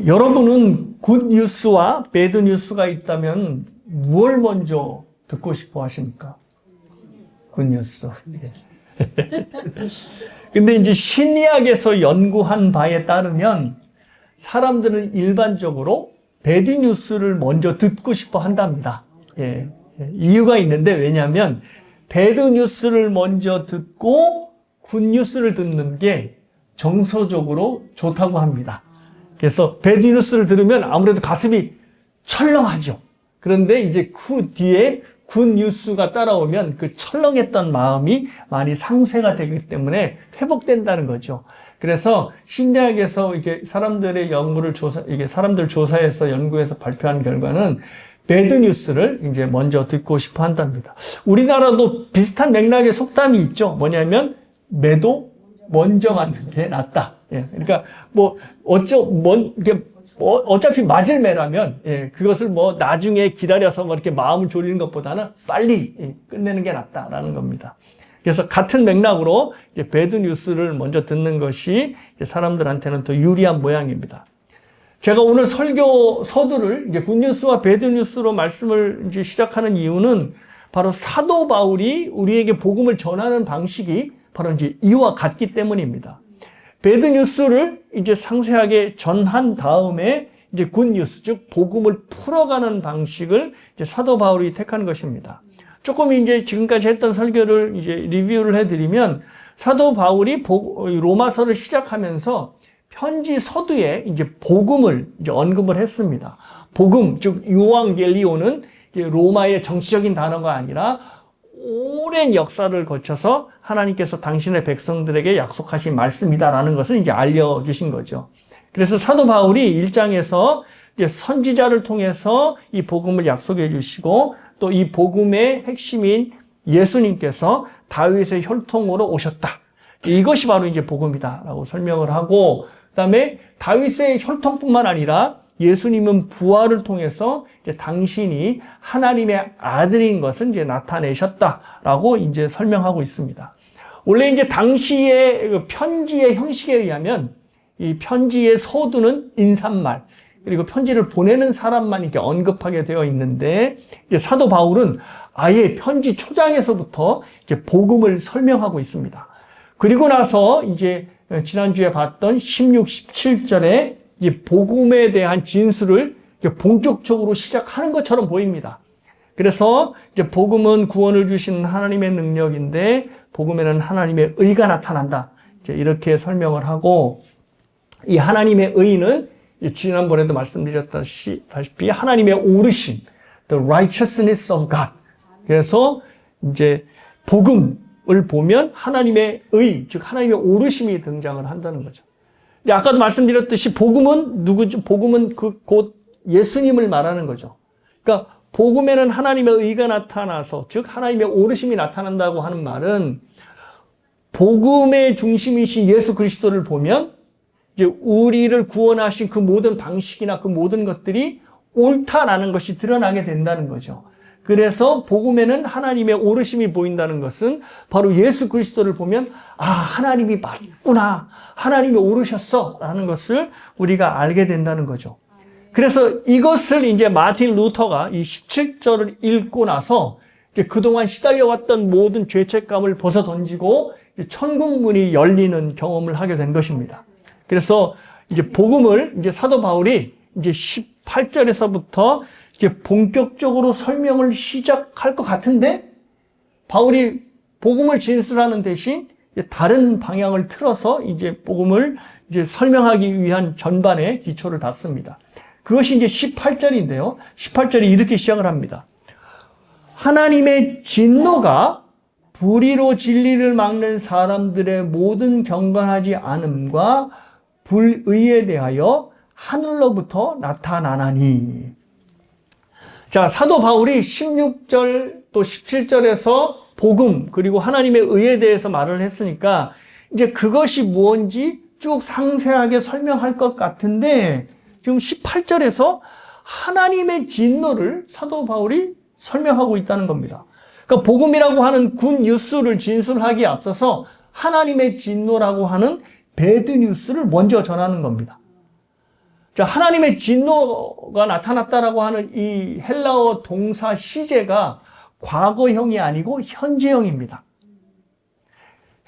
여러분은 굿 뉴스와 배드 뉴스가 있다면 무엇을 먼저 듣고 싶어 하십니까? 굿 뉴스. 근데 이제 심리학에서 연구한 바에 따르면 사람들은 일반적으로 배드 뉴스를 먼저 듣고 싶어 한답니다. 이유가 있는데, 왜냐하면 배드 뉴스를 먼저 듣고 굿 뉴스를 듣는 게 정서적으로 좋다고 합니다. 그래서 배드 뉴스를 들으면 아무래도 가슴이 철렁하죠. 그런데 이제 그 뒤에 굿 뉴스가 따라오면 그 철렁했던 마음이 많이 상쇄가 되기 때문에 회복된다는 거죠. 그래서 심리학에서 이게 사람들의 연구를 사람들 조사해서 연구해서 발표한 결과는 배드 뉴스를 이제 먼저 듣고 싶어 한답니다. 우리나라도 비슷한 맥락의 속담이 있죠. 뭐냐면 매도 먼저 맞는 게 낫다. 그러니까 어차피 맞을 매라면 그것을 나중에 기다려서 이렇게 마음을 졸이는 것보다는 빨리 끝내는 게 낫다라는 겁니다. 그래서 같은 맥락으로 배드 뉴스를 먼저 듣는 것이 사람들한테는 더 유리한 모양입니다. 제가 오늘 설교 서두를 굿 뉴스와 배드 뉴스로 말씀을 이제 시작하는 이유는 바로 사도 바울이 우리에게 복음을 전하는 방식이 바로 이제 이와 같기 때문입니다. 배드 뉴스를 이제 상세하게 전한 다음에 이제 굿 뉴스, 즉 복음을 풀어가는 방식을 이제 사도 바울이 택한 것입니다. 조금 이제 지금까지 했던 설교를 이제 리뷰를 해드리면 사도 바울이 로마서를 시작하면서 편지 서두에 이제 복음을 이제 언급을 했습니다. 복음, 즉 유앙겔리오는 로마의 정치적인 단어가 아니라 오랜 역사를 거쳐서 하나님께서 당신의 백성들에게 약속하신 말씀이다라는 것을 이제 알려주신 거죠. 그래서 사도 바울이 1장에서 이제 선지자를 통해서 이 복음을 약속해 주시고 또 이 복음의 핵심인 예수님께서 다윗의 혈통으로 오셨다. 이것이 바로 이제 복음이다라고 설명을 하고, 그다음에 다윗의 혈통뿐만 아니라 예수님은 부활을 통해서 이제 당신이 하나님의 아들인 것을 이제 나타내셨다라고 이제 설명하고 있습니다. 원래 이제 당시의 편지의 형식에 의하면 이 편지의 서두는 인사말, 그리고 편지를 보내는 사람만 이렇게 언급하게 되어 있는데, 이제 사도 바울은 아예 편지 초장에서부터 이제 복음을 설명하고 있습니다. 그리고 나서 이제 지난주에 봤던 16, 17절에 이 복음에 대한 진술을 본격적으로 시작하는 것처럼 보입니다. 그래서 이제 복음은 구원을 주시는 하나님의 능력인데 복음에는 하나님의 의가 나타난다. 이제 이렇게 설명을 하고, 이 하나님의 의는 지난번에도 말씀드렸다시피 하나님의 오르심, the righteousness of God. 그래서 이제 복음을 보면 하나님의 의, 즉 하나님의 오르심이 등장을 한다는 거죠. 이제 아까도 말씀드렸듯이 복음은 누구죠? 복음은 곧 예수님을 말하는 거죠. 그러니까 복음에는 하나님의 의가 나타나서, 즉 하나님의 오르심이 나타난다고 하는 말은 복음의 중심이신 예수 그리스도를 보면 이제 우리를 구원하신 그 모든 방식이나 그 모든 것들이 옳다라는 것이 드러나게 된다는 거죠. 그래서 복음에는 하나님의 오르심이 보인다는 것은 바로 예수 그리스도를 보면 하나님이 맞구나, 하나님이 오르셨어 라는 것을 우리가 알게 된다는 거죠. 그래서 이것을 이제 마틴 루터가 이 17절을 읽고 나서 이제 그동안 시달려왔던 모든 죄책감을 벗어 던지고 천국문이 열리는 경험을 하게 된 것입니다. 그래서 이제 복음을 이제 사도 바울이 이제 18절에서부터 이제 본격적으로 설명을 시작할 것 같은데, 바울이 복음을 진술하는 대신 다른 방향을 틀어서 이제 복음을 이제 설명하기 위한 전반의 기초를 닦습니다. 그것이 이제 18절인데요. 18절이 이렇게 시작을 합니다. 하나님의 진노가 불의로 진리를 막는 사람들의 모든 경건하지 않음과 불의에 대하여 하늘로부터 나타나나니. 자, 사도 바울이 16절 또 17절에서 복음 그리고 하나님의 의에 대해서 말을 했으니까 이제 그것이 무엇인지 쭉 상세하게 설명할 것 같은데, 지금 18절에서 하나님의 진노를 사도 바울이 설명하고 있다는 겁니다. 그러니까 복음이라고 하는 굿 뉴스를 진술하기에 앞서서 하나님의 진노라고 하는 배드 뉴스를 먼저 전하는 겁니다. 자, 하나님의 진노가 나타났다라고 하는 이 헬라어 동사 시제가 과거형이 아니고 현재형입니다.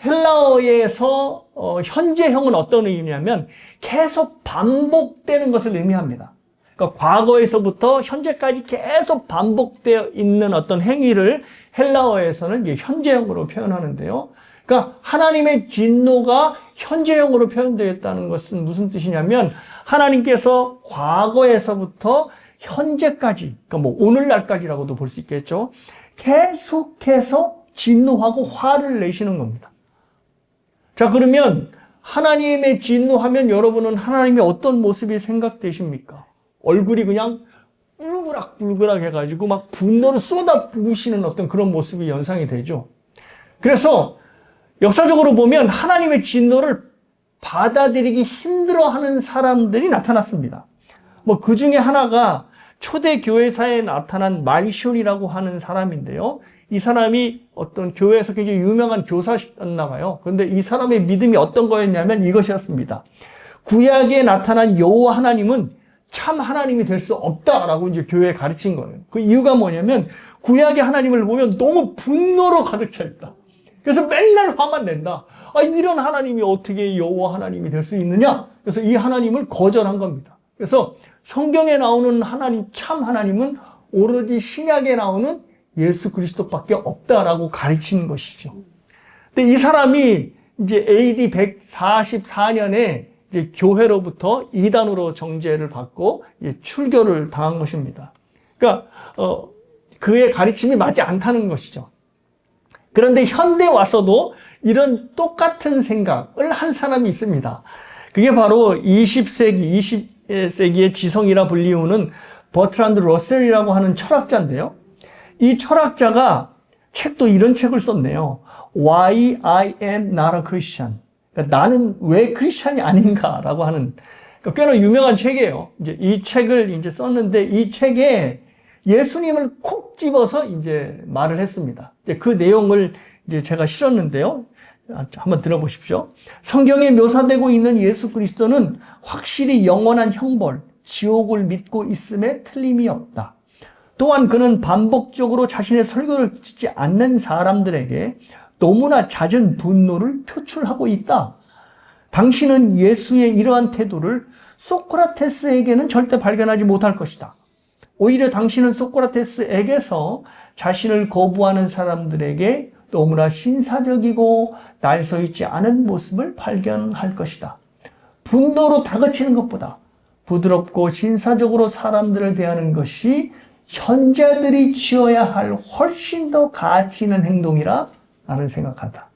헬라어에서 현재형은 어떤 의미냐면 계속 반복되는 것을 의미합니다. 그러니까 과거에서부터 현재까지 계속 반복되어 있는 어떤 행위를 헬라어에서는 이제 현재형으로 표현하는데요. 그러니까 하나님의 진노가 현재형으로 표현되었다는 것은 무슨 뜻이냐면 하나님께서 과거에서부터 현재까지, 그러니까 뭐 오늘날까지라고도 볼 수 있겠죠. 계속해서 진노하고 화를 내시는 겁니다. 자, 그러면 하나님의 진노하면 여러분은 하나님의 어떤 모습이 생각되십니까? 얼굴이 그냥 뿔그락뿔그락 해가지고 막 분노를 쏟아 부으시는 어떤 그런 모습이 연상이 되죠. 그래서 역사적으로 보면 하나님의 진노를 받아들이기 힘들어하는 사람들이 나타났습니다. 뭐 그 중에 하나가 초대 교회사에 나타난 말시온이라고 하는 사람인데요. 이 사람이 어떤 교회에서 굉장히 유명한 교사였나 봐요. 그런데 이 사람의 믿음이 어떤 거였냐면 이것이었습니다. 구약에 나타난 여호와 하나님은 참 하나님이 될 수 없다라고 이제 교회에 가르친 거예요. 그 이유가 뭐냐면 구약의 하나님을 보면 너무 분노로 가득 차 있다. 그래서 맨날 화만 낸다. 아, 이런 하나님이 어떻게 여호와 하나님이 될 수 있느냐? 그래서 이 하나님을 거절한 겁니다. 그래서 성경에 나오는 하나님, 참 하나님은 오로지 신약에 나오는 예수 그리스도밖에 없다라고 가르치는 것이죠. 근데 이 사람이 이제 AD 144년에 이제 교회로부터 이단으로 정죄를 받고 출교를 당한 것입니다. 그러니까 그의 가르침이 맞지 않다는 것이죠. 그런데 현대 와서도 이런 똑같은 생각을 한 사람이 있습니다. 그게 바로 20세기의 지성이라 불리우는 버트란드 러셀이라고 하는 철학자인데요. 이 철학자가 책도 이런 책을 썼네요. Why I am not a Christian. 그러니까 나는 왜 크리스찬이 아닌가라고 하는, 그러니까 꽤나 유명한 책이에요. 이제 이 책을 이제 썼는데 이 책에 예수님을 콕 집어서 이제 말을 했습니다. 이제 그 내용을 이제 제가 실었는데요. 한번 들어보십시오. 성경에 묘사되고 있는 예수 그리스도는 확실히 영원한 형벌, 지옥을 믿고 있음에 틀림이 없다. 또한 그는 반복적으로 자신의 설교를 듣지 않는 사람들에게 너무나 잦은 분노를 표출하고 있다. 당신은 예수의 이러한 태도를 소크라테스에게는 절대 발견하지 못할 것이다. 오히려 당신은 소크라테스에게서 자신을 거부하는 사람들에게 너무나 신사적이고 날서 있지 않은 모습을 발견할 것이다. 분노로 다그치는 것보다 부드럽고 신사적으로 사람들을 대하는 것이 현자들이 지어야 할 훨씬 더 가치 있는 행동이라 나는 생각한다.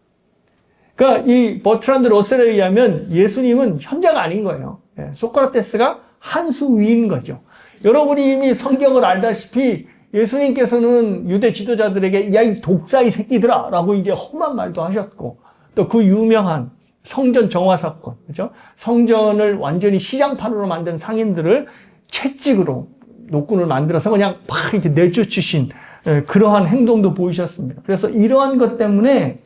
그러니까 이 버트란드 러셀에 의하면 예수님은 현자가 아닌 거예요. 소크라테스가 한 수 위인 거죠. 여러분이 이미 성경을 알다시피 예수님께서는 유대 지도자들에게 야, 이 독사의 새끼들아 라고 이제 험한 말도 하셨고, 또 그 유명한 성전 정화 사건, 그죠? 성전을 완전히 시장판으로 만든 상인들을 채찍으로 노끈을 만들어서 그냥 팍 이렇게 내쫓으신 그러한 행동도 보이셨습니다. 그래서 이러한 것 때문에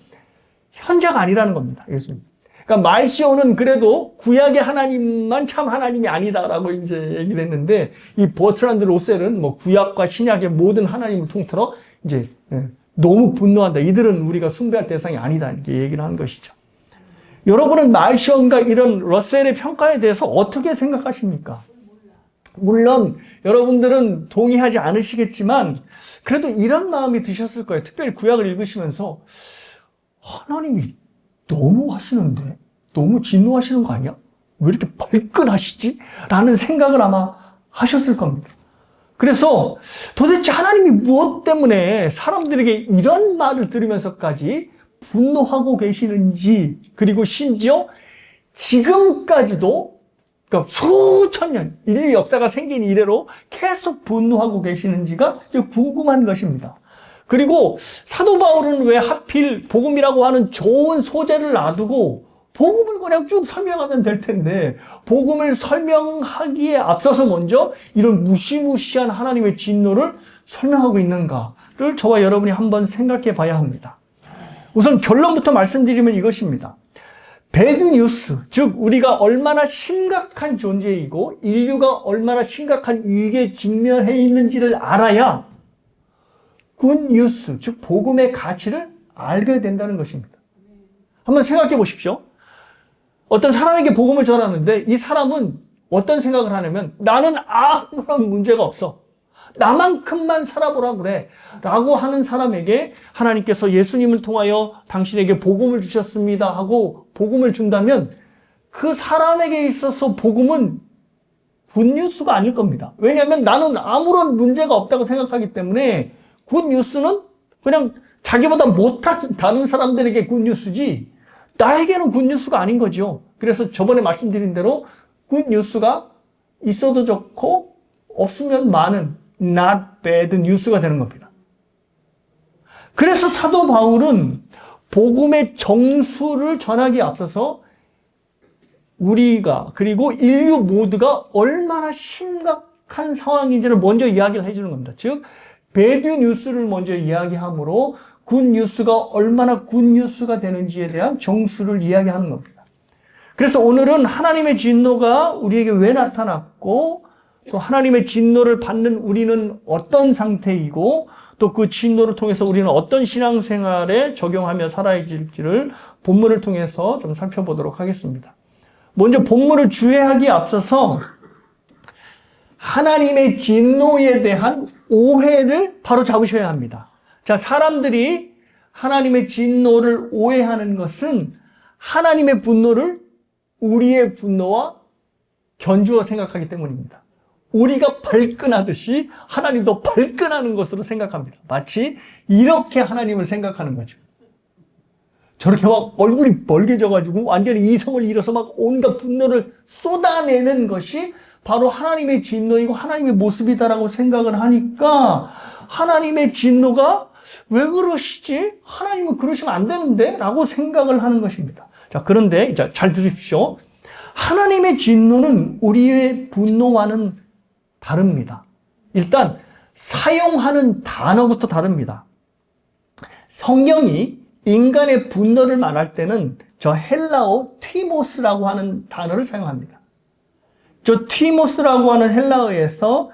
현자가 아니라는 겁니다, 예수님. 그러니까 말시오는 그래도 구약의 하나님만 참 하나님이 아니다라고 이제 얘기를 했는데, 이 버트란드 로셀은 뭐 구약과 신약의 모든 하나님을 통틀어 이제 너무 분노한다. 이들은 우리가 숭배할 대상이 아니다. 이렇게 얘기를 한 것이죠. 여러분은 말시온과 이런 러셀의 평가에 대해서 어떻게 생각하십니까? 물론 여러분들은 동의하지 않으시겠지만 그래도 이런 마음이 드셨을 거예요. 특별히 구약을 읽으시면서 하나님이 너무 하시는데, 너무 진노하시는 거 아니야? 왜 이렇게 발끈하시지? 라는 생각을 아마 하셨을 겁니다. 그래서 도대체 하나님이 무엇 때문에 사람들에게 이런 말을 들으면서까지 분노하고 계시는지, 그리고 심지어 지금까지도, 그러니까 수천 년, 인류 역사가 생긴 이래로 계속 분노하고 계시는지가 궁금한 것입니다. 그리고 사도 바울은 왜 하필 복음이라고 하는 좋은 소재를 놔두고 복음을 그냥 쭉 설명하면 될 텐데, 복음을 설명하기에 앞서서 먼저 이런 무시무시한 하나님의 진노를 설명하고 있는가를 저와 여러분이 한번 생각해 봐야 합니다. 우선 결론부터 말씀드리면 이것입니다. 배드 뉴스, 즉 우리가 얼마나 심각한 존재이고 인류가 얼마나 심각한 위기에 직면해 있는지를 알아야 굿 뉴스, 즉 복음의 가치를 알게 된다는 것입니다. 한번 생각해 보십시오. 어떤 사람에게 복음을 전하는데 이 사람은 어떤 생각을 하냐면 나는 아무런 문제가 없어. 나만큼만 살아보라 그래. 라고 하는 사람에게 하나님께서 예수님을 통하여 당신에게 복음을 주셨습니다 하고 복음을 준다면 그 사람에게 있어서 복음은 굿뉴스가 아닐 겁니다. 왜냐하면 나는 아무런 문제가 없다고 생각하기 때문에 굿뉴스는 그냥 자기보다 못한 다른 사람들에게 굿뉴스지 나에게는 굿뉴스가 아닌 거죠. 그래서 저번에 말씀드린 대로 굿뉴스가 있어도 좋고 없으면 많은 not bad news가 되는 겁니다. 그래서 사도 바울은 복음의 정수를 전하기에 앞서서 우리가 그리고 인류 모두가 얼마나 심각한 상황인지를 먼저 이야기를 해주는 겁니다. 즉 배드 뉴스를 먼저 이야기하므로 굿 뉴스가 얼마나 굿 뉴스가 되는지에 대한 정수를 이야기하는 겁니다. 그래서 오늘은 하나님의 진노가 우리에게 왜 나타났고 또 하나님의 진노를 받는 우리는 어떤 상태이고 또 그 진노를 통해서 우리는 어떤 신앙생활에 적용하며 살아야 될지를 본문을 통해서 좀 살펴보도록 하겠습니다. 먼저 본문을 주의하기에 앞서서 하나님의 진노에 대한 오해를 바로 잡으셔야 합니다. 자, 사람들이 하나님의 진노를 오해하는 것은 하나님의 분노를 우리의 분노와 견주어 생각하기 때문입니다. 우리가 발끈하듯이 하나님도 발끈하는 것으로 생각합니다. 마치 이렇게 하나님을 생각하는 거죠. 저렇게 막 얼굴이 벌개져가지고 완전히 이성을 잃어서 막 온갖 분노를 쏟아내는 것이 바로 하나님의 진노이고 하나님의 모습이다라고 생각을 하니까 하나님의 진노가 왜 그러시지? 하나님은 그러시면 안 되는데? 라고 생각을 하는 것입니다. 자, 그런데 이제 잘 들으십시오. 하나님의 진노는 우리의 분노와는 다릅니다. 일단 사용하는 단어부터 다릅니다. 성경이 인간의 분노를 말할 때는 저 헬라어 티모스라고 하는 단어를 사용합니다. 저 티모스라고 하는 헬라어에서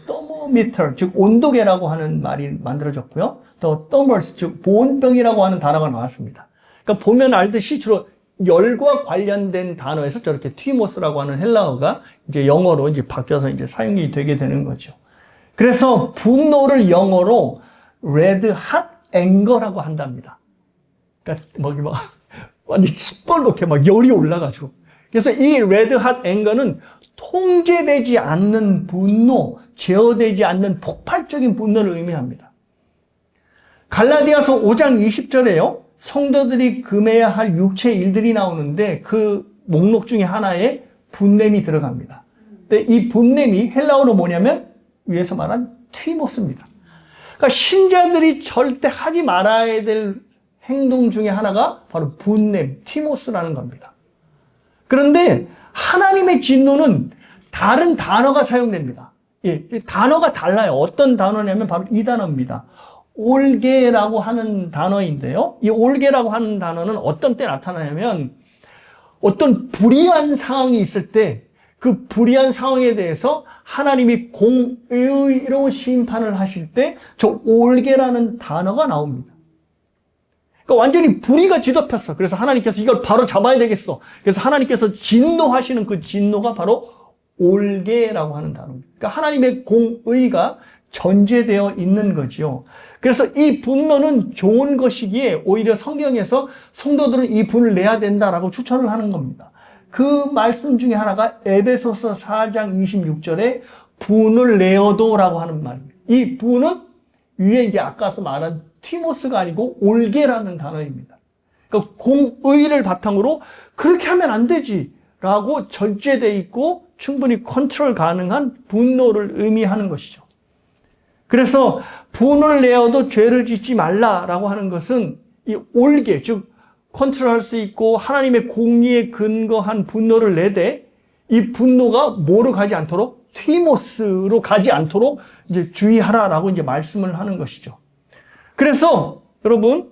thermometer, 즉 온도계라고 하는 말이 만들어졌고요. 또 thermos, 즉 보온병이라고 하는 단어가 나왔습니다. 그러니까 보면 알듯이 주로 열과 관련된 단어에서 저렇게 티모스라고 하는 헬라어가 이제 영어로 이제 바뀌어서 이제 사용이 되게 되는 거죠. 그래서 분노를 영어로 red hot anger라고 한답니다. 그러니까 막 완전 시뻘겋게 막 열이 올라가지고. 그래서 이 red hot anger는 통제되지 않는 분노, 제어되지 않는 폭발적인 분노를 의미합니다. 갈라디아서 5장 20절에요. 성도들이 금해야 할 육체 일들이 나오는데 그 목록 중에 하나에 분냄이 들어갑니다. 근데 이 분냄이 헬라어로 뭐냐면 위에서 말한 티모스입니다. 그러니까 신자들이 절대 하지 말아야 될 행동 중에 하나가 바로 분냄, 티모스라는 겁니다. 그런데 하나님의 진노는 다른 단어가 사용됩니다. 예, 단어가 달라요. 어떤 단어냐면 바로 이 단어입니다. 올게라고 하는 단어인데요. 이 올게라고 하는 단어는 어떤 때 나타나냐면 어떤 불의한 상황이 있을 때 그 불의한 상황에 대해서 하나님이 공의로 심판을 하실 때 저 올게라는 단어가 나옵니다. 그러니까 완전히 불의가 뒤덮였어. 그래서 하나님께서 이걸 바로 잡아야 되겠어. 그래서 하나님께서 진노하시는 그 진노가 바로 올게라고 하는 단어입니다. 그러니까 하나님의 공의가 전제되어 있는 거죠. 그래서 이 분노는 좋은 것이기에 오히려 성경에서 성도들은 이 분을 내야 된다라고 추천을 하는 겁니다. 그 말씀 중에 하나가 에베소서 4장 26절에 분을 내어도라고 하는 말입니다. 이 분은 위에 이제 아까서 말한 티모스가 아니고 올게라는 단어입니다. 그러니까 공의를 바탕으로 그렇게 하면 안 되지 라고 전제되어 있고 충분히 컨트롤 가능한 분노를 의미하는 것이죠. 그래서 분을 내어도 죄를 짓지 말라라고 하는 것은 이 올게, 즉 컨트롤할 수 있고 하나님의 공의에 근거한 분노를 내되 이 분노가 뭐로 가지 않도록 티모스로 가지 않도록 이제 주의하라라고 이제 말씀을 하는 것이죠. 그래서 여러분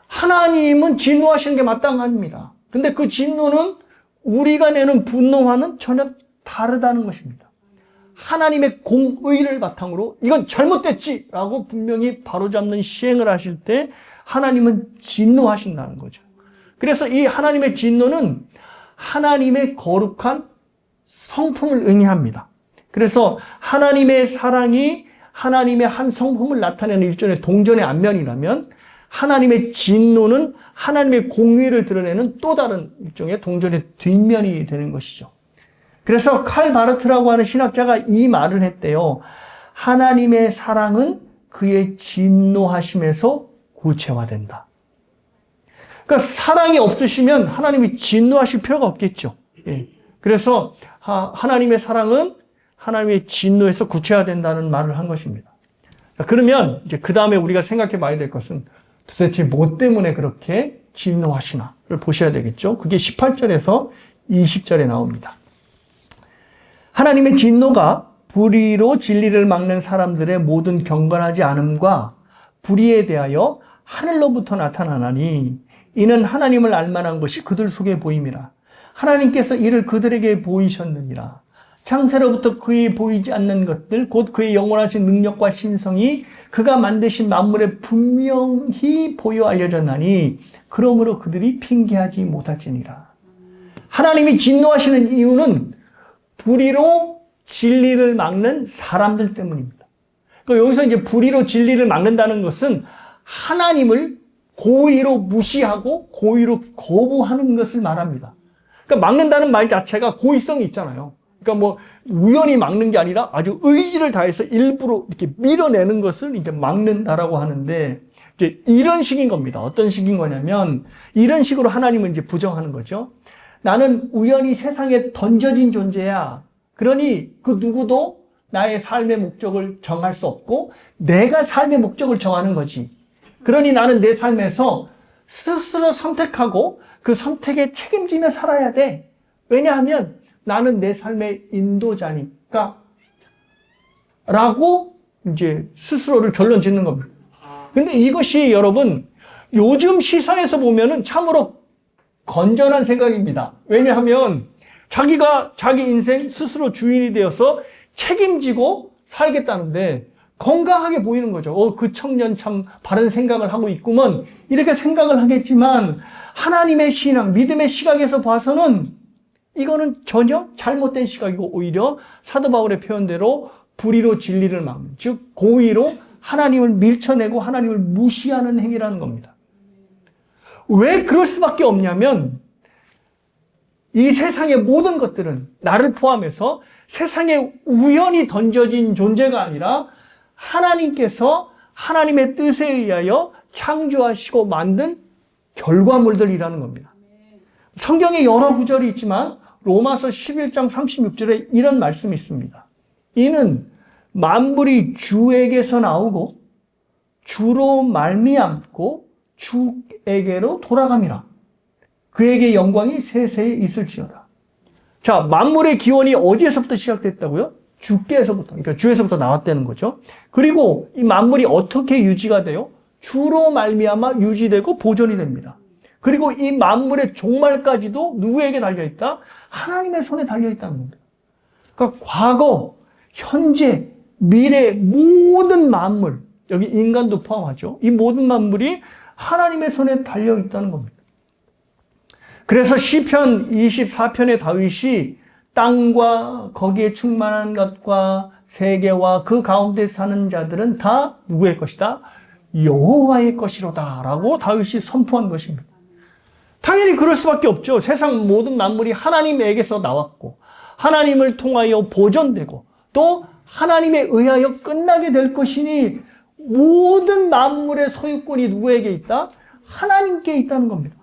하나님은 진노하시는 게 마땅합니다. 근데 그 진노는 우리가 내는 분노와는 전혀 다르다는 것입니다. 하나님의 공의를 바탕으로 이건 잘못됐지라고 분명히 바로잡는 시행을 하실 때 하나님은 진노하신다는 거죠. 그래서 이 하나님의 진노는 하나님의 거룩한 성품을 의미합니다. 그래서 하나님의 사랑이 하나님의 한 성품을 나타내는 일종의 동전의 앞면이라면 하나님의 진노는 하나님의 공의를 드러내는 또 다른 일종의 동전의 뒷면이 되는 것이죠. 그래서 칼 바르트라고 하는 신학자가 이 말을 했대요. 하나님의 사랑은 그의 진노하심에서 구체화된다. 그러니까 사랑이 없으시면 하나님이 진노하실 필요가 없겠죠. 예. 그래서 하나님의 사랑은 하나님의 진노에서 구체화된다는 말을 한 것입니다. 그러면 이제 그 다음에 우리가 생각해 봐야 될 것은 도대체 뭐 때문에 그렇게 진노하시나를 보셔야 되겠죠. 그게 18절에서 20절에 나옵니다. 하나님의 진노가 불의로 진리를 막는 사람들의 모든 경건하지 않음과 불의에 대하여 하늘로부터 나타나나니 이는 하나님을 알만한 것이 그들 속에 보임이라. 하나님께서 이를 그들에게 보이셨느니라. 창세로부터 그의 보이지 않는 것들 곧 그의 영원하신 능력과 신성이 그가 만드신 만물에 분명히 보여 알려졌나니 그러므로 그들이 핑계하지 못할지니라. 하나님이 진노하시는 이유는 불의로 진리를 막는 사람들 때문입니다. 그러니까 여기서 이제 불의로 진리를 막는다는 것은 하나님을 고의로 무시하고 고의로 거부하는 것을 말합니다. 그러니까 막는다는 말 자체가 고의성이 있잖아요. 그러니까 뭐 우연히 막는 게 아니라 아주 의지를 다해서 일부러 이렇게 밀어내는 것을 이제 막는다라고 하는데 이제 이런 식인 겁니다. 어떤 식인 거냐면 이런 식으로 하나님을 이제 부정하는 거죠. 나는 우연히 세상에 던져진 존재야. 그러니 그 누구도 나의 삶의 목적을 정할 수 없고 내가 삶의 목적을 정하는 거지. 그러니 나는 내 삶에서 스스로 선택하고 그 선택에 책임지며 살아야 돼. 왜냐하면 나는 내 삶의 인도자니까 라고 이제 스스로를 결론 짓는 겁니다. 근데 이것이 여러분 요즘 시선에서 보면은 참으로 건전한 생각입니다. 왜냐하면 자기가 자기 인생 스스로 주인이 되어서 책임지고 살겠다는데 건강하게 보이는 거죠. 그 청년 참 바른 생각을 하고 있구먼. 이렇게 생각을 하겠지만 하나님의 신앙, 믿음의 시각에서 봐서는 이거는 전혀 잘못된 시각이고 오히려 사도 바울의 표현대로 불의로 진리를 막는, 즉 고의로 하나님을 밀쳐내고 하나님을 무시하는 행위라는 겁니다. 왜 그럴 수밖에 없냐면 이 세상의 모든 것들은 나를 포함해서 세상에 우연히 던져진 존재가 아니라 하나님께서 하나님의 뜻에 의하여 창조하시고 만든 결과물들이라는 겁니다. 성경에 여러 구절이 있지만 로마서 11장 36절에 이런 말씀이 있습니다. 이는 만물이 주에게서 나오고 주로 말미암고 주에게로 돌아감이라. 그에게 영광이 세세에 있을지어다. 자, 만물의 기원이 어디에서부터 시작됐다고요? 주께서부터, 그러니까 주에서부터 나왔다는 거죠. 그리고 이 만물이 어떻게 유지가 돼요? 주로 말미암아 유지되고 보존이 됩니다. 그리고 이 만물의 종말까지도 누구에게 달려있다? 하나님의 손에 달려있다는 겁니다. 그러니까 과거, 현재, 미래 모든 만물, 여기 인간도 포함하죠. 이 모든 만물이 하나님의 손에 달려있다는 겁니다. 그래서 시편 24편의 다윗이 땅과 거기에 충만한 것과 세계와 그 가운데 사는 자들은 다 누구의 것이다? 여호와의 것이로다 라고 다윗이 선포한 것입니다. 당연히 그럴 수밖에 없죠. 세상 모든 만물이 하나님에게서 나왔고 하나님을 통하여 보존되고 또 하나님에 의하여 끝나게 될 것이니 모든 만물의 소유권이 누구에게 있다? 하나님께 있다는 겁니다.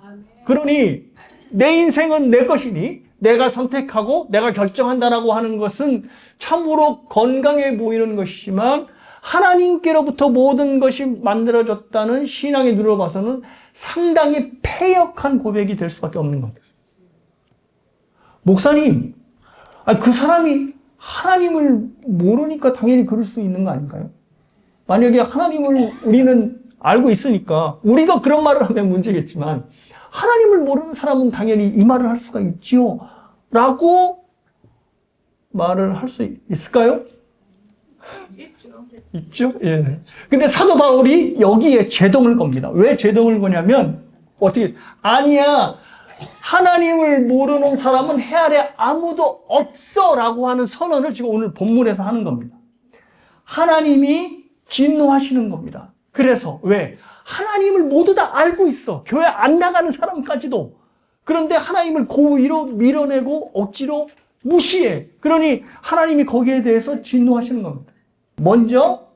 그러니 내 인생은 내 것이니 내가 선택하고 내가 결정한다라고 하는 것은 참으로 건강해 보이는 것이지만 하나님께로부터 모든 것이 만들어졌다는 신앙의 눈으로 봐서는 상당히 패역한 고백이 될 수밖에 없는 겁니다. 목사님, 그 사람이 하나님을 모르니까 당연히 그럴 수 있는 거 아닌가요? 만약에 하나님을 우리는 알고 있으니까 우리가 그런 말을 하면 문제겠지만 하나님을 모르는 사람은 당연히 이 말을 할 수가 있지요. 라고 말을 할 수 있을까요? 있죠? 예. 근데 사도 바울이 여기에 제동을 겁니다. 왜 제동을 거냐면, 어떻게, 아니야. 하나님을 모르는 사람은 해 아래 아무도 없어. 라고 하는 선언을 지금 오늘 본문에서 하는 겁니다. 하나님이 진노하시는 겁니다. 그래서, 왜? 하나님을 모두 다 알고 있어. 교회 안 나가는 사람까지도. 그런데 하나님을 고의로 밀어내고 억지로 무시해. 그러니 하나님이 거기에 대해서 진노하시는 겁니다. 먼저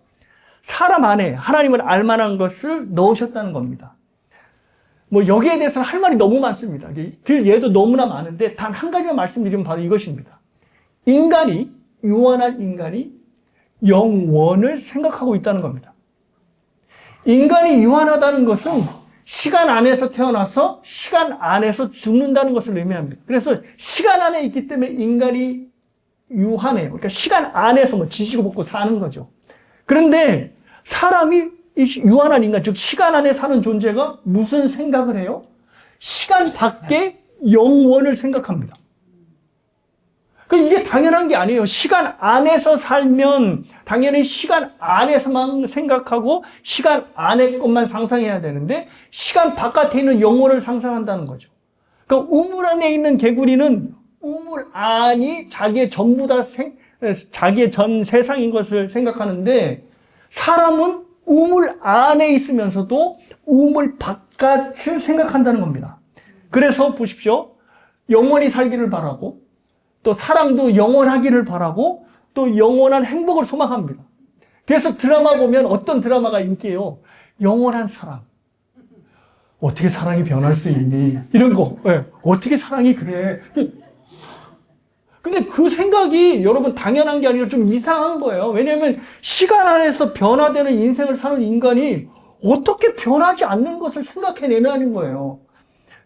사람 안에 하나님을 알만한 것을 넣으셨다는 겁니다. 뭐 여기에 대해서는 할 말이 너무 많습니다. 들 예도 너무나 많은데 단 한 가지만 말씀드리면 바로 이것입니다. 인간이, 유한한 인간이 영원을 생각하고 있다는 겁니다. 인간이 유한하다는 것은 시간 안에서 태어나서 시간 안에서 죽는다는 것을 의미합니다. 그래서 시간 안에 있기 때문에 인간이 유한해요. 그러니까 시간 안에서 뭐 지지고 볶고 사는 거죠. 그런데 사람이 유한한 인간, 즉 시간 안에 사는 존재가 무슨 생각을 해요? 시간 밖에 영원을 생각합니다. 이게 당연한 게 아니에요. 시간 안에서 살면 당연히 시간 안에서만 생각하고 시간 안의 것만 상상해야 되는데 시간 바깥에 있는 영혼을 상상한다는 거죠. 그러니까 우물 안에 있는 개구리는 우물 안이 자기의 전부 다 자기의 전 세상인 것을 생각하는데 사람은 우물 안에 있으면서도 우물 바깥을 생각한다는 겁니다. 그래서 보십시오. 영원히 살기를 바라고 또 사랑도 영원하기를 바라고 또 영원한 행복을 소망합니다. 그래서 드라마 보면 어떤 드라마가 인기예요? 영원한 사랑. 어떻게 사랑이 변할 수 있니? 이런 거. 네. 어떻게 사랑이 그래? 근데 그 생각이 여러분 당연한 게 아니라 좀 이상한 거예요. 왜냐하면 시간 안에서 변화되는 인생을 사는 인간이 어떻게 변하지 않는 것을 생각해내는 거예요.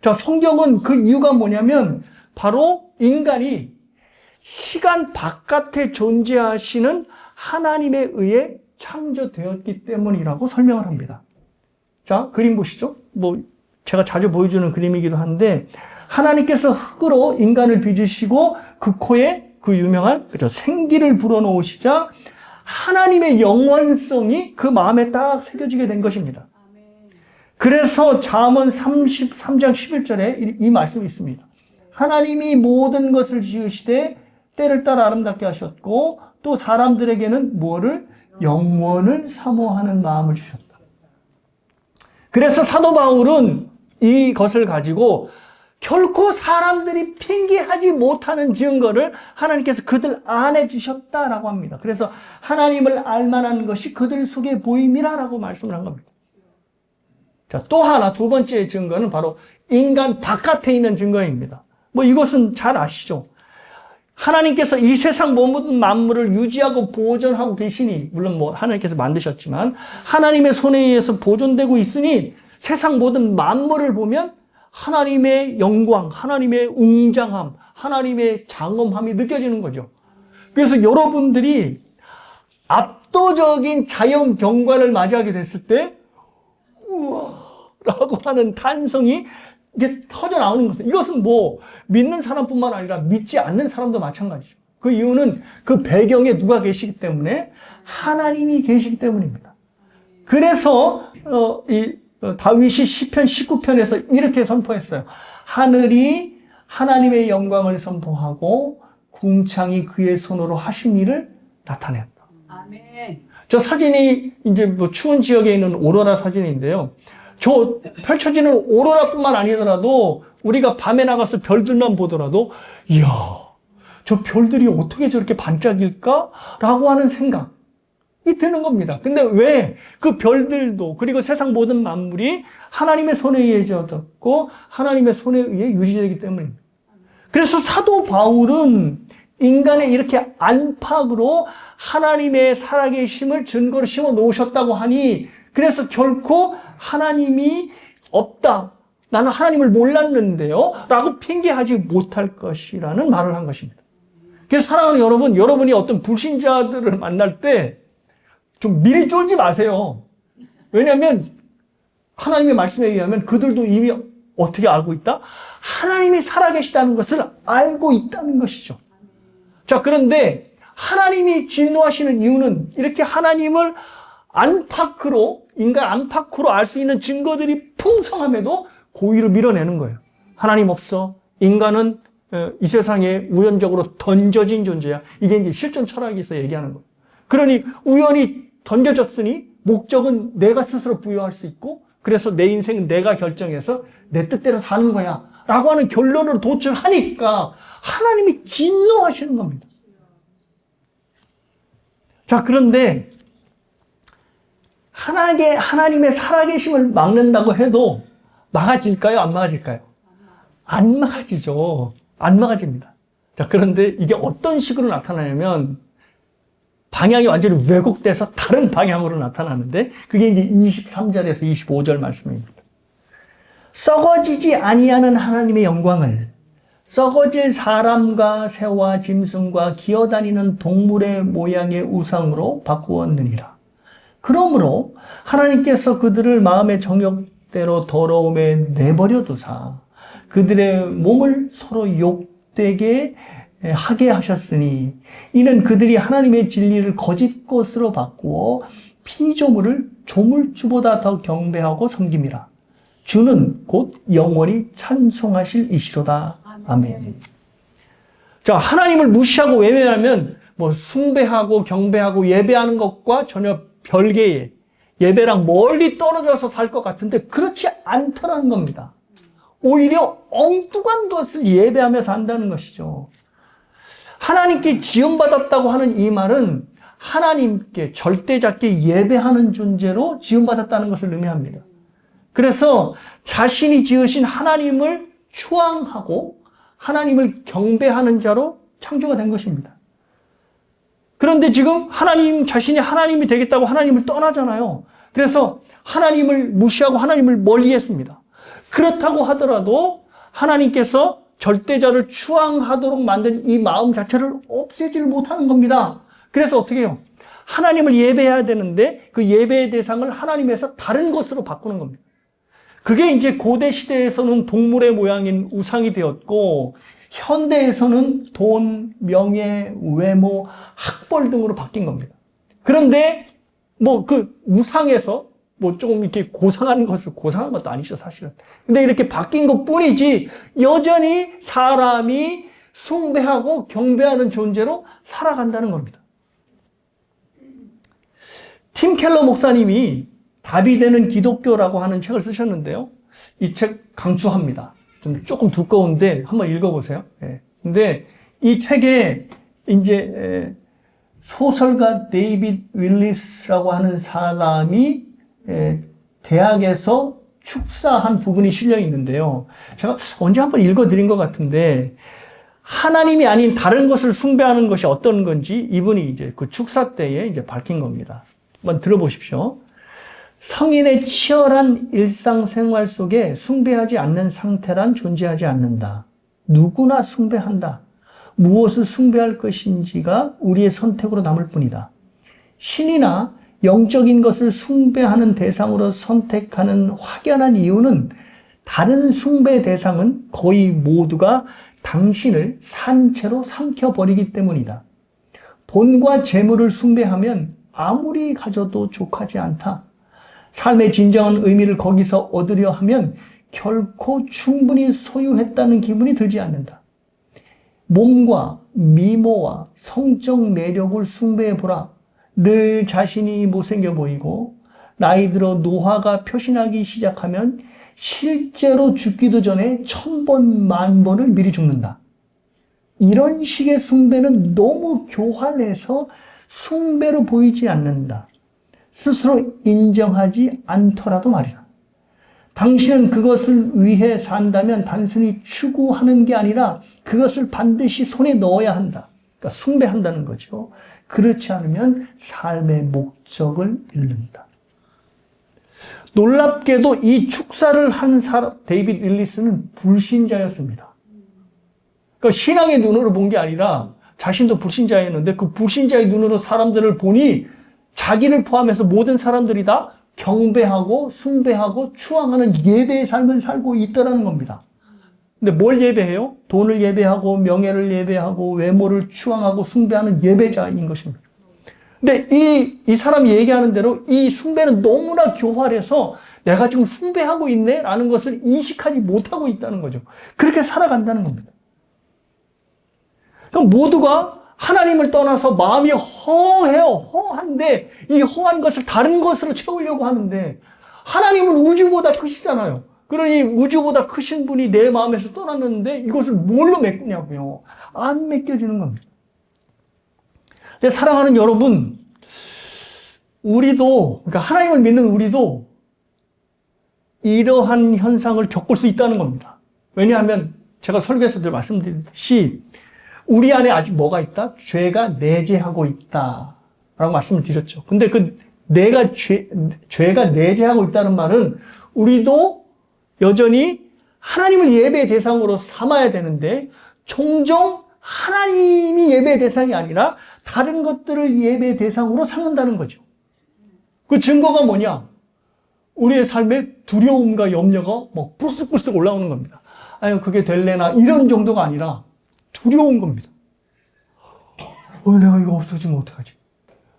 자, 성경은 그 이유가 뭐냐면 바로 인간이 시간 바깥에 존재하시는 하나님에 의해 창조되었기 때문이라고 설명을 합니다. 자, 그림 보시죠. 제가 자주 보여주는 그림이기도 한데 하나님께서 흙으로 인간을 빚으시고 그 코에 그 유명한 생기를 불어넣으시자 하나님의 영원성이 그 마음에 딱 새겨지게 된 것입니다. 그래서 잠언 33장 11절에 이 말씀이 있습니다. 하나님이 모든 것을 지으시되 때를 따라 아름답게 하셨고 또 사람들에게는 뭐를? 영원을 사모하는 마음을 주셨다. 그래서 사도 바울은 이것을 가지고 결코 사람들이 핑계하지 못하는 증거를 하나님께서 그들 안에 주셨다라고 합니다. 그래서 하나님을 알만한 것이 그들 속에 보임이라고 말씀을 한 겁니다. 자, 또 하나 두 번째 증거는 바로 인간 바깥에 있는 증거입니다. 이것은 잘 아시죠? 하나님께서 이 세상 모든 만물을 유지하고 보존하고 계시니, 물론 하나님께서 만드셨지만, 하나님의 손에 의해서 보존되고 있으니, 세상 모든 만물을 보면, 하나님의 영광, 하나님의 웅장함, 하나님의 장엄함이 느껴지는 거죠. 그래서 여러분들이 압도적인 자연 경관을 맞이하게 됐을 때, 우와! 라고 하는 탄성이 이게 터져 나오는 것은 이것은 믿는 사람뿐만 아니라 믿지 않는 사람도 마찬가지죠. 그 이유는 그 배경에 누가 계시기 때문에 하나님이 계시기 때문입니다. 그래서 다윗이 시편 19편에서 이렇게 선포했어요. 하늘이 하나님의 영광을 선포하고 궁창이 그의 손으로 하신 일을 나타냈다. 아멘. 저 사진이 이제 추운 지역에 있는 오로라 사진인데요. 저 펼쳐지는 오로라뿐만 아니더라도 우리가 밤에 나가서 별들만 보더라도 이야, 저 별들이 어떻게 저렇게 반짝일까? 라고 하는 생각이 드는 겁니다. 근데 왜 그 별들도 그리고 세상 모든 만물이 하나님의 손에 의해 지어졌고 하나님의 손에 의해 유지되기 때문입니다. 그래서 사도 바울은 인간의 이렇게 안팎으로 하나님의 살아계심을 증거로 심어 놓으셨다고 하니 그래서 결코 하나님이 없다. 나는 하나님을 몰랐는데요. 라고 핑계하지 못할 것이라는 말을 한 것입니다. 그래서 사랑하는 여러분, 여러분이 어떤 불신자들을 만날 때 좀 미리 쫄지 마세요. 왜냐하면 하나님의 말씀에 의하면 그들도 이미 어떻게 알고 있다? 하나님이 살아계시다는 것을 알고 있다는 것이죠. 자, 그런데 하나님이 진노하시는 이유는 이렇게 하나님을 안팎으로, 인간 안팎으로 알 수 있는 증거들이 풍성함에도 고의로 밀어내는 거예요. 하나님 없어. 인간은 이 세상에 우연적으로 던져진 존재야. 이게 이제 실존 철학에서 얘기하는 거예요. 그러니 우연히 던져졌으니 목적은 내가 스스로 부여할 수 있고, 그래서 내 인생은 내가 결정해서 내 뜻대로 사는 거야 라고 하는 결론으로 도출하니까 하나님이 진노하시는 겁니다. 자, 그런데 하나님의 살아계심을 막는다고 해도 막아질까요? 안 막아질까요? 안 막아지죠. 안 막아집니다. 자, 그런데 이게 어떤 식으로 나타나냐면 방향이 완전히 왜곡돼서 다른 방향으로 나타나는데 그게 이제 23절에서 25절 말씀입니다. 썩어지지 아니하는 하나님의 영광을 썩어질 사람과 새와 짐승과 기어다니는 동물의 모양의 우상으로 바꾸었느니라. 그러므로 하나님께서 그들을 마음의 정욕대로 더러움에 내버려 두사 그들의 몸을 서로 욕되게 하게 하셨으니 이는 그들이 하나님의 진리를 거짓 것으로 바꾸어 피조물을 조물주보다 더 경배하고 섬김이라. 주는 곧 영원히 찬송하실 이시로다. 아멘. 자, 하나님을 무시하고 외면하면 뭐 숭배하고 경배하고 예배하는 것과 전혀 별개의 예배랑 멀리 떨어져서 살 것 같은데 그렇지 않더라는 겁니다. 오히려 엉뚱한 것을 예배하며 산다는 것이죠. 하나님께 지음받았다고 하는 이 말은 하나님께 절대자께 예배하는 존재로 지음받았다는 것을 의미합니다. 그래서 자신이 지으신 하나님을 추앙하고 하나님을 경배하는 자로 창조가 된 것입니다. 그런데 지금 하나님 자신이 하나님이 되겠다고 하나님을 떠나잖아요. 그래서 하나님을 무시하고 하나님을 멀리했습니다. 그렇다고 하더라도 하나님께서 절대자를 추앙하도록 만든 이 마음 자체를 없애지를 못하는 겁니다. 그래서 어떻게 해요? 하나님을 예배해야 되는데 그 예배의 대상을 하나님에서 다른 것으로 바꾸는 겁니다. 그게 이제 고대 시대에서는 동물의 모양인 우상이 되었고 현대에서는 돈, 명예, 외모, 학벌 등으로 바뀐 겁니다. 그런데 뭐 그 우상에서 뭐 조금 이렇게 고상한 것도 아니죠, 사실은. 근데 이렇게 바뀐 것 뿐이지, 여전히 사람이 숭배하고 경배하는 존재로 살아간다는 겁니다. 팀 켈러 목사님이 답이 되는 기독교라고 하는 책을 쓰셨는데요. 이 책 강추합니다. 조금 두꺼운데 한번 읽어보세요. 예. 근데 이 책에 이제 소설가 데이빗 윌리스라고 하는 사람이 대학에서 축사한 부분이 실려 있는데요. 제가 언제 한번 읽어드린 것 같은데 하나님이 아닌 다른 것을 숭배하는 것이 어떤 건지 이분이 이제 그 축사 때에 이제 밝힌 겁니다. 한번 들어보십시오. 성인의 치열한 일상생활 속에 숭배하지 않는 상태란 존재하지 않는다. 누구나 숭배한다. 무엇을 숭배할 것인지가 우리의 선택으로 남을 뿐이다. 신이나 영적인 것을 숭배하는 대상으로 선택하는 확연한 이유는 다른 숭배 대상은 거의 모두가 당신을 산채로 삼켜버리기 때문이다. 돈과 재물을 숭배하면 아무리 가져도 족하지 않다. 삶의 진정한 의미를 거기서 얻으려 하면 결코 충분히 소유했다는 기분이 들지 않는다. 몸과 미모와 성적 매력을 숭배해보라. 늘 자신이 못생겨 보이고 나이 들어 노화가 표시나기 시작하면 실제로 죽기도 전에 1000번, 10,000번을 미리 죽는다. 이런 식의 숭배는 너무 교활해서 숭배로 보이지 않는다. 스스로 인정하지 않더라도 말이다. 당신은 그것을 위해 산다면 단순히 추구하는 게 아니라 그것을 반드시 손에 넣어야 한다. 그러니까 숭배한다는 거죠. 그렇지 않으면 삶의 목적을 잃는다. 놀랍게도 이 축사를 한 사람, 데이빗 윌리스는 불신자였습니다. 그러니까 신앙의 눈으로 본 게 아니라 자신도 불신자였는데 그 불신자의 눈으로 사람들을 보니 자기를 포함해서 모든 사람들이 다 경배하고 숭배하고 추앙하는 예배의 삶을 살고 있다는 겁니다. 근데 뭘 예배해요? 돈을 예배하고 명예를 예배하고 외모를 추앙하고 숭배하는 예배자인 것입니다. 근데 이 사람이 얘기하는 대로 이 숭배는 너무나 교활해서 내가 지금 숭배하고 있네? 라는 것을 인식하지 못하고 있다는 거죠. 그렇게 살아간다는 겁니다. 그럼 모두가 하나님을 떠나서 마음이 허해요. 허한데 이 허한 것을 다른 것으로 채우려고 하는데 하나님은 우주보다 크시잖아요. 그러니 우주보다 크신 분이 내 마음에서 떠났는데 이것을 뭘로 메꾸냐고요. 안 메껴지는 겁니다. 근데 사랑하는 여러분, 우리도, 그러니까 하나님을 믿는 우리도 이러한 현상을 겪을 수 있다는 겁니다. 왜냐하면 제가 설교에서 늘 말씀드렸듯이 우리 안에 아직 뭐가 있다? 죄가 내재하고 있다. 라고 말씀을 드렸죠. 근데 그 죄가 내재하고 있다는 말은 우리도 여전히 하나님을 예배의 대상으로 삼아야 되는데 종종 하나님이 예배의 대상이 아니라 다른 것들을 예배의 대상으로 삼는다는 거죠. 그 증거가 뭐냐? 우리의 삶에 두려움과 염려가 막 불쑥불쑥 올라오는 겁니다. 아유, 그게 될래나 이런 정도가 아니라 두려운 겁니다. 내가 이거 없어지면 어떡하지?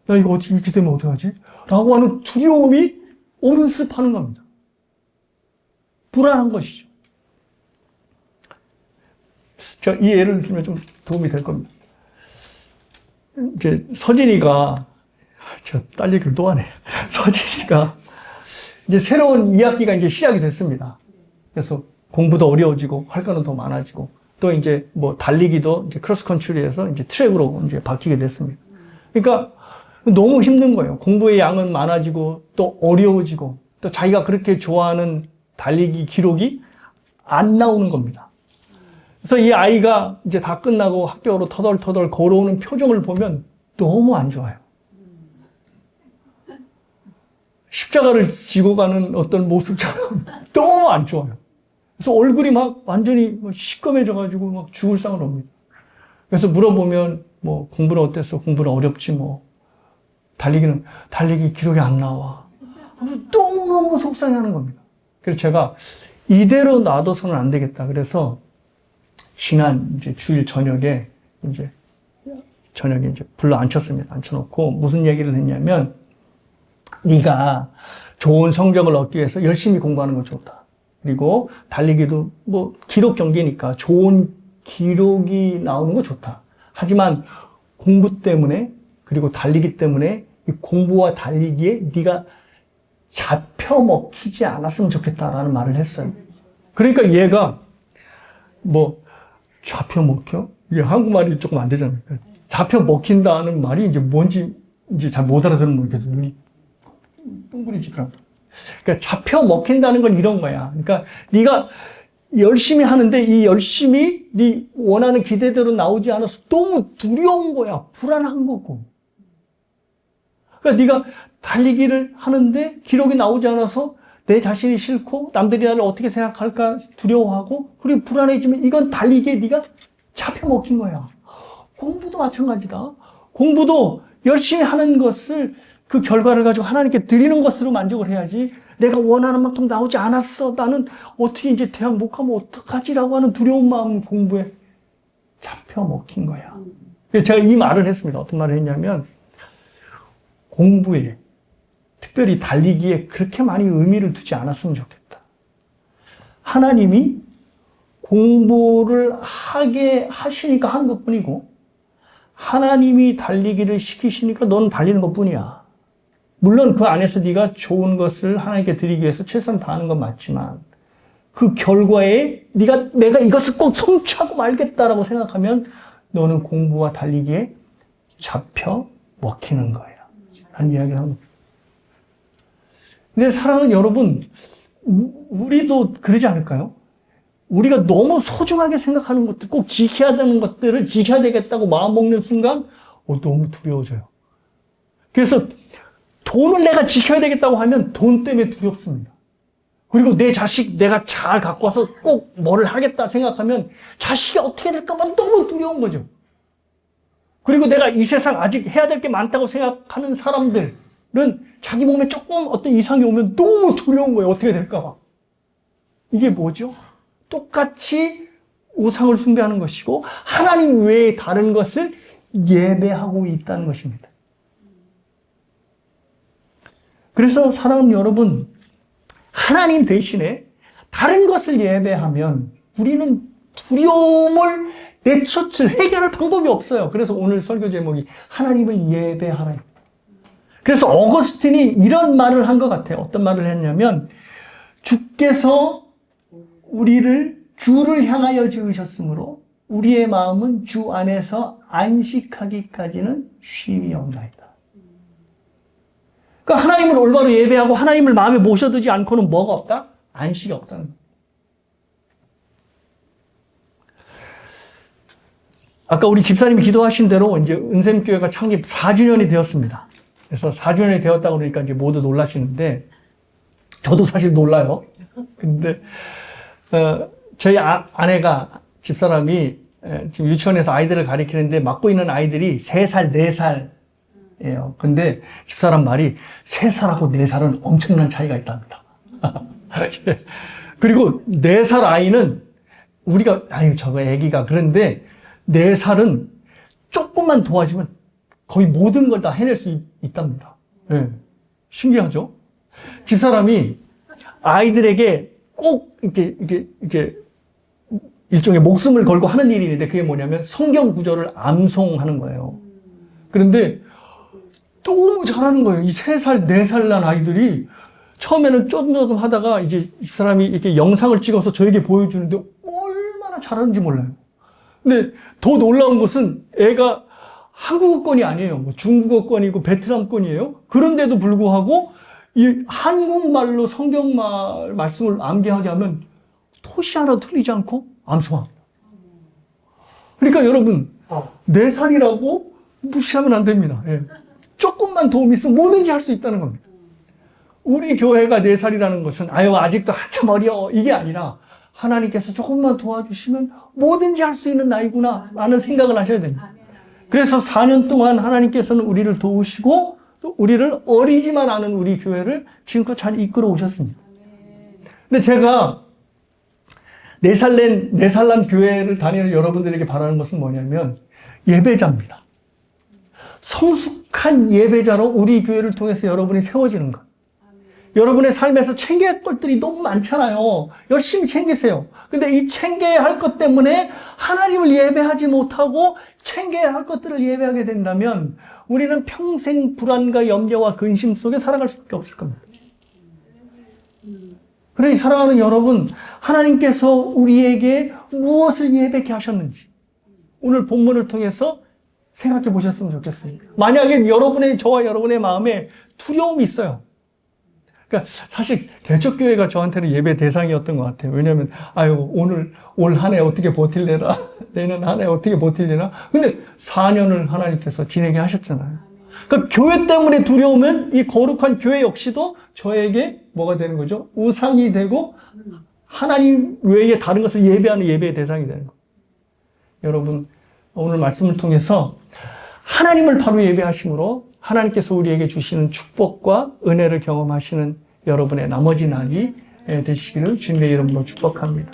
나 이거 어떻게 이렇게 되면 어떡하지? 라고 하는 두려움이 엄습하는 겁니다. 불안한 것이죠. 제가 이 예를 들면 좀 도움이 될 겁니다. 이제 서진이가, 저 딸 얘기를 또 하네. 서진이가 이제 새로운 2학기가 이제 시작이 됐습니다. 그래서 공부도 어려워지고 할 거는 더 많아지고 또 이제 뭐 달리기도 이제 크로스컨트리에서 이제 트랙으로 이제 바뀌게 됐습니다. 그러니까 너무 힘든 거예요. 공부의 양은 많아지고 또 어려워지고 또 자기가 그렇게 좋아하는 달리기 기록이 안 나오는 겁니다. 그래서 이 아이가 이제 다 끝나고 학교로 터덜터덜 걸어오는 표정을 보면 너무 안 좋아요. 십자가를 지고 가는 어떤 모습처럼 너무 안 좋아요. 그래서 얼굴이 막 완전히 시꺼매져가지고 막 죽을 상을 옵니다. 그래서 물어보면 뭐 공부는 어땠어? 공부는 어렵지 뭐. 달리기 기록이 안 나와. 너무 속상해하는 겁니다. 그래서 제가 이대로 놔둬서는 안 되겠다. 그래서 지난 이제 주일 저녁에 이제 불러 앉혔습니다. 앉혀놓고 무슨 얘기를 했냐면 네가 좋은 성적을 얻기 위해서 열심히 공부하는 건 좋다. 그리고 달리기도 뭐 기록 경기니까 좋은 기록이 나오는 거 좋다. 하지만 공부 때문에 그리고 달리기 때문에 이 공부와 달리기에 네가 잡혀 먹히지 않았으면 좋겠다라는 말을 했어요. 그러니까 얘가 뭐 잡혀 먹혀? 이게 한국말이 조금 안 되잖아요. 잡혀 먹힌다는 말이 이제 뭔지 이제 잘 못 알아듣는 거예요. 그래서 눈이 둥그리지더라고요. 그러니까 잡혀 먹힌다는 건 이런 거야. 그러니까 네가 열심히 하는데 이 열심히 네 원하는 기대대로 나오지 않아서 너무 두려운 거야. 불안한 거고. 그러니까 네가 달리기를 하는데 기록이 나오지 않아서 내 자신이 싫고 남들이 나를 어떻게 생각할까 두려워하고 그리고 불안해지면 이건 달리기에 네가 잡혀 먹힌 거야. 공부도 마찬가지다. 공부도 열심히 하는 것을 그 결과를 가지고 하나님께 드리는 것으로 만족을 해야지 내가 원하는 만큼 나오지 않았어. 나는 어떻게 이제 대학 못 가면 어떡하지라고 하는 두려운 마음 공부에 잡혀 먹힌 거야. 그래서 제가 이 말을 했습니다. 어떤 말을 했냐면 공부에 특별히 달리기에 그렇게 많이 의미를 두지 않았으면 좋겠다. 하나님이 공부를 하게 하시니까 한 것뿐이고 하나님이 달리기를 시키시니까 너는 달리는 것뿐이야. 물론 그 안에서 네가 좋은 것을 하나님께 드리기 위해서 최선 다하는 건 맞지만 그 결과에 내가 이것을 꼭 성취하고 말겠다라고 생각하면 너는 공부와 달리기에 잡혀 먹히는 거야. 라는 이야기를 합니다. 근데 사랑하는 여러분, 우리도 그러지 않을까요? 우리가 너무 소중하게 생각하는 것들, 꼭 지켜야 되는 것들을 지켜야 되겠다고 마음먹는 순간 너무 두려워져요. 그래서 돈을 내가 지켜야 되겠다고 하면 돈 때문에 두렵습니다. 그리고 내 자식 내가 잘 갖고 와서 꼭 뭐를 하겠다 생각하면 자식이 어떻게 될까 봐 너무 두려운 거죠. 그리고 내가 이 세상 아직 해야 될 게 많다고 생각하는 사람들, 자기 몸에 조금 어떤 이상이 오면 너무 두려운 거예요. 어떻게 될까 봐. 이게 뭐죠? 똑같이 우상을 숭배하는 것이고 하나님 외에 다른 것을 예배하고 있다는 것입니다. 그래서 사랑하는 여러분, 하나님 대신에 다른 것을 예배하면 우리는 두려움을 내쫓을 해결할 방법이 없어요. 그래서 오늘 설교 제목이 하나님을 예배하라. 그래서 어거스틴이 이런 말을 한 것 같아요. 어떤 말을 했냐면 주께서 우리를 주를 향하여 지으셨으므로 우리의 마음은 주 안에서 안식하기까지는 쉼이 없나이다. 그러니까 하나님을 올바로 예배하고 하나님을 마음에 모셔두지 않고는 뭐가 없다? 안식이 없다는 거예요. 아까 우리 집사님이 기도하신 대로 이제 은샘교회가 창립 4주년이 되었습니다. 그래서 4주년이 되었다고 그러니까 이제 모두 놀라시는데, 저도 사실 놀라요. 근데, 저희 아내가, 집사람이 지금 유치원에서 아이들을 가리키는데 맡고 있는 아이들이 3살, 4살이에요. 근데 집사람 말이 3살하고 4살은 엄청난 차이가 있답니다. 그리고 4살 아이는 우리가, 아유, 저거 애기가. 그런데 4살은 조금만 도와주면 거의 모든 걸 다 해낼 수 있답니다. 네. 신기하죠? 집사람이 아이들에게 꼭 이렇게 일종의 목숨을 걸고 하는 일이 있는데 그게 뭐냐면 성경 구절을 암송하는 거예요. 그런데 너무 잘하는 거예요. 이 3살, 4살 난 아이들이 처음에는 쪼듬쪼듬 하다가 이제 집사람이 이렇게 영상을 찍어서 저에게 보여주는데 얼마나 잘하는지 몰라요. 근데 더 놀라운 것은 애가 한국어권이 아니에요. 뭐 중국어권이고 베트남권이에요. 그런데도 불구하고 이 한국말로 성경말 말씀을 암기하게 하면 토시 하나 틀리지 않고 암송합니다. 그러니까 여러분 4살이라고 무시하면 안 됩니다. 예. 조금만 도움이 있으면 뭐든지 할 수 있다는 겁니다. 우리 교회가 4살이라는 것은 아유 아직도 한참 어려 이게 아니라 하나님께서 조금만 도와주시면 뭐든지 할 수 있는 나이구나 라는 생각을 하셔야 됩니다. 그래서 4년 동안 하나님께서는 우리를 도우시고 또 우리를 어리지만 않은 우리 교회를 지금껏 잘 이끌어 오셨습니다. 근데 제가 4살 난 교회를 다니는 여러분들에게 바라는 것은 뭐냐면 예배자입니다. 성숙한 예배자로 우리 교회를 통해서 여러분이 세워지는 것. 여러분의 삶에서 챙겨야 할 것들이 너무 많잖아요. 열심히 챙기세요. 근데 이 챙겨야 할 것 때문에 하나님을 예배하지 못하고 챙겨야 할 것들을 예배하게 된다면 우리는 평생 불안과 염려와 근심 속에 살아갈 수밖에 없을 겁니다. 그러니 사랑하는 여러분, 하나님께서 우리에게 무엇을 예배케 하셨는지 오늘 본문을 통해서 생각해 보셨으면 좋겠습니다. 만약에 저와 여러분의 마음에 두려움이 있어요. 그러니까 사실 개척교회가 저한테는 예배 대상이었던 것 같아요. 왜냐하면 올 한 해 어떻게 버틸래나 내년 한 해 어떻게 버틸래나. 근데 4년을 하나님께서 지내게 하셨잖아요. 그러니까 교회 때문에 두려우면 이 거룩한 교회 역시도 저에게 뭐가 되는 거죠? 우상이 되고 하나님 외에 다른 것을 예배하는 예배의 대상이 되는 거예요. 여러분 오늘 말씀을 통해서 하나님을 바로 예배하심으로 하나님께서 우리에게 주시는 축복과 은혜를 경험하시는 여러분의 나머지 날이 되시기를 주님의 이름으로 축복합니다.